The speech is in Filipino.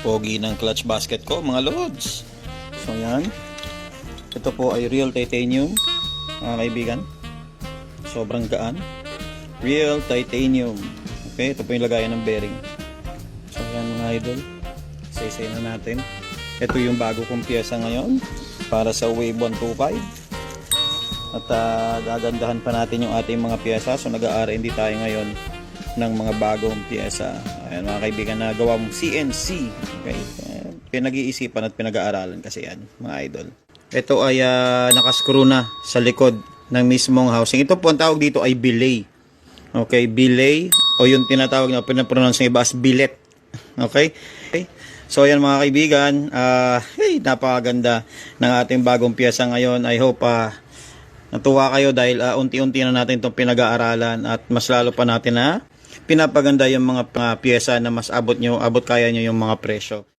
Pogi ng clutch basket ko mga lods. So yan. Ito po ay real titanium mga kaibigan. Sobrang gaan. Real titanium. Okay, ito po yung lagayan ng bearing. So yan mga idol. Isa-isa na natin. Ito yung bago kong piyesa ngayon para sa Wave 125. At gagandahan pa natin yung ating mga piyesa. So nag-R&D tayo ngayon ng mga bagong piyesa. Ayan mga kaibigan na gawang CNC. Okay. Pinag-iisipan at pinag-aaralan kasi yan mga idol. Ito ay nakascrew na sa likod ng mismong housing. Ito po ang tawag dito ay belay. Okay, belay o yung tinatawag na pinapronounce ng iba as billet. Okay? So ayan mga kaibigan, napakaganda ng ating bagong piyesa ngayon. I hope natuwa kayo dahil unti-unti na natin itong pinag-aaralan at mas lalo pa natin na pinapaganda yung mga piyesa na mas abot kaya nyo yung mga presyo.